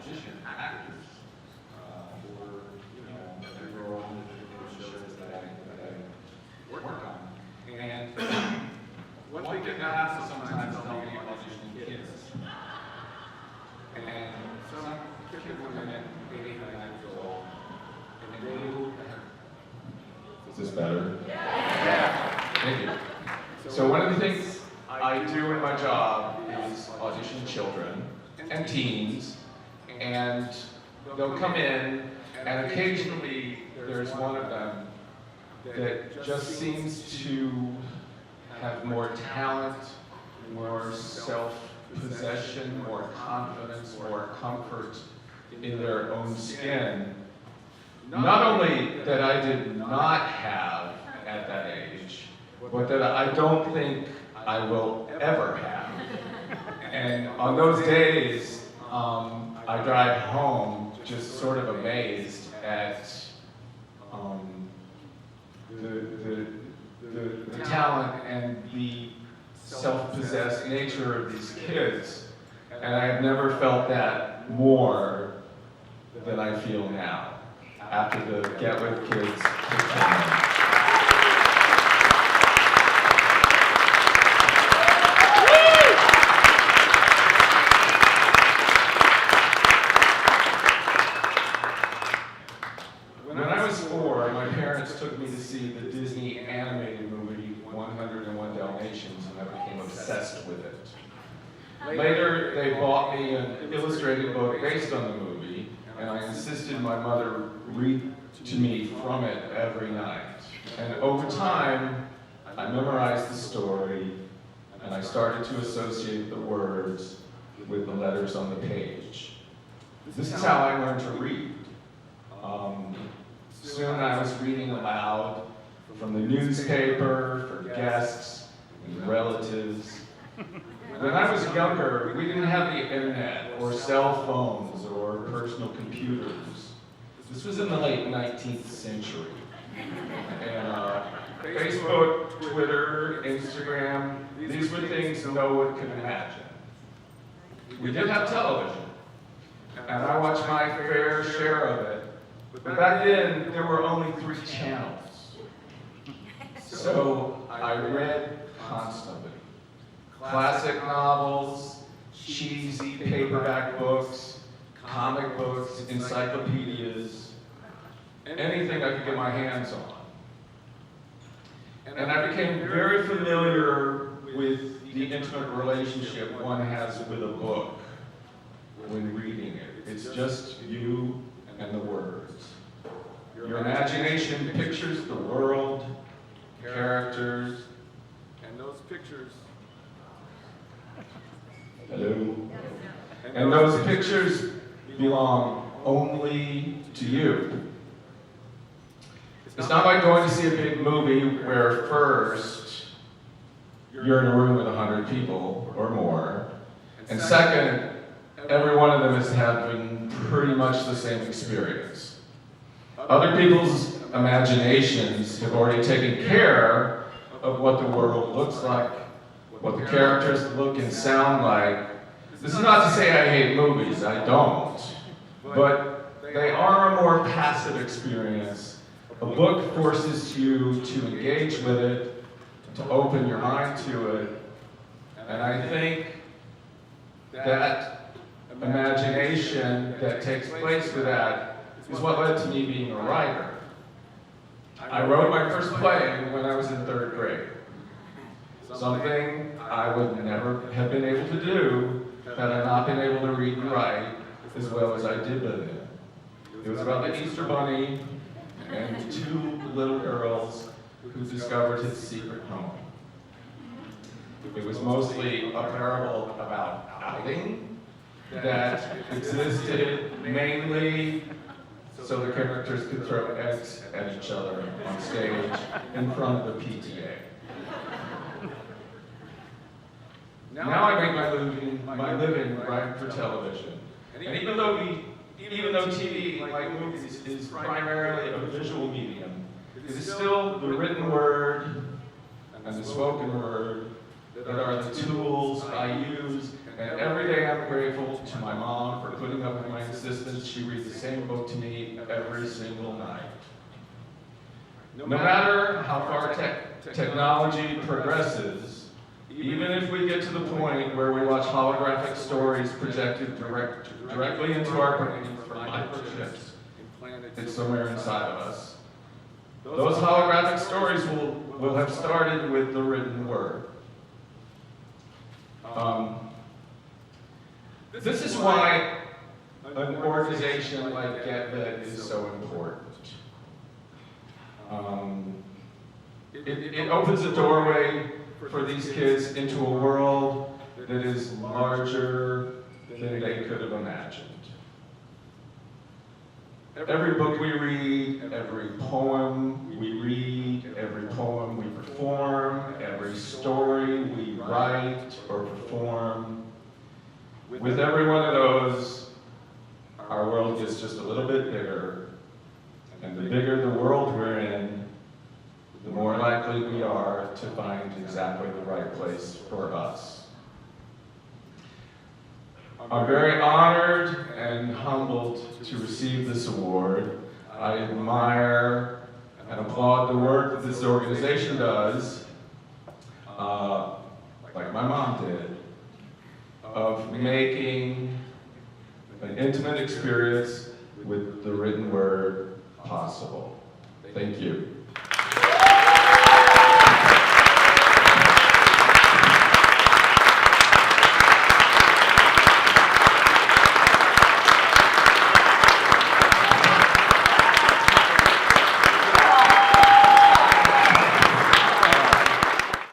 audition actors for, their role in the shows that I work on. And what they get asked is sometimes they'll be auditioning kids. And some kid women, 8 and 9 years old, and they will have. Is this better? Yeah. Thank you. So one of the things I do in my job is audition children and teens, and they'll come in, and occasionally there's one of them that just seems to have more talent, more self-possession, more confidence, more comfort in their own skin. Not only that I did not have at that age, but that I don't think I will ever have. And on those days, I drive home just sort of amazed at the talent and the self-possessed nature of these kids. And I have never felt that more than I feel now, after the Get With Kids campaign. When I was 4, my parents took me to see the Disney animated movie 101 Dalmatians, and I became obsessed with it. Later, they bought me an illustrated book based on the movie, and I insisted my mother read to me from it every night. And over time, I memorized the story, and I started to associate the words with the letters on the page. This is how I learned to read. Soon I was reading aloud from the newspaper for guests and relatives. When I was younger, we didn't have the internet or cell phones or personal computers. This was in the late 19th century. And Facebook, Twitter, Instagram, these were things no one could imagine. We did have television, and I watched my fair share of it. But back then, there were only 3 channels. So I read constantly. Classic novels, cheesy paperback books, comic books, encyclopedias, anything I could get my hands on. And I became very familiar with the intimate relationship one has with a book when reading it. It's just you and the words. Your imagination pictures the world, characters, and those pictures. Hello. And those pictures belong only to you. It's not like going to see a big movie where first, you're in a room with 100 people or more, and second, every one of them is having pretty much the same experience. Other people's imaginations have already taken care of what the world looks like, what the characters look and sound like. This is not to say I hate movies, I don't. But they are a more passive experience. A book forces you to engage with it, to open your mind to it. And I think that imagination that takes place with that is what led to me being a writer. I wrote my first play when I was in 3rd grade. Something I would never have been able to do had I not been able to read and write as well as I did with it. It was about the Easter Bunny and 2 little girls who discovered his secret home. It was mostly a parable about outing that existed mainly so the characters could throw eggs at each other on stage in front of the PTA. Now I make my living writing for television. And even though TV, like movies, is primarily a visual medium, it is still the written word and the spoken word that are the tools I use And every day I'm grateful to my mom for putting up with my insistence. She reads the same book to me every single night. No matter how far technology progresses, even if we get to the point where we watch holographic stories projected directly into our brain from microchips implanted somewhere inside of us, those holographic stories will have started with the written word. This is why an organization like GetVet is so important. It opens a doorway for these kids into a world that is larger than they could have imagined. Every book we read, every poem we read, every poem we perform, every story we write or perform, with every one of those, our world gets just a little bit bigger. And the bigger the world we're in, the more likely we are to find exactly the right place for us. I'm very honored and humbled to receive this award. I admire and applaud the work that this organization does, like my mom did, of making an intimate experience with the written word possible. Thank you.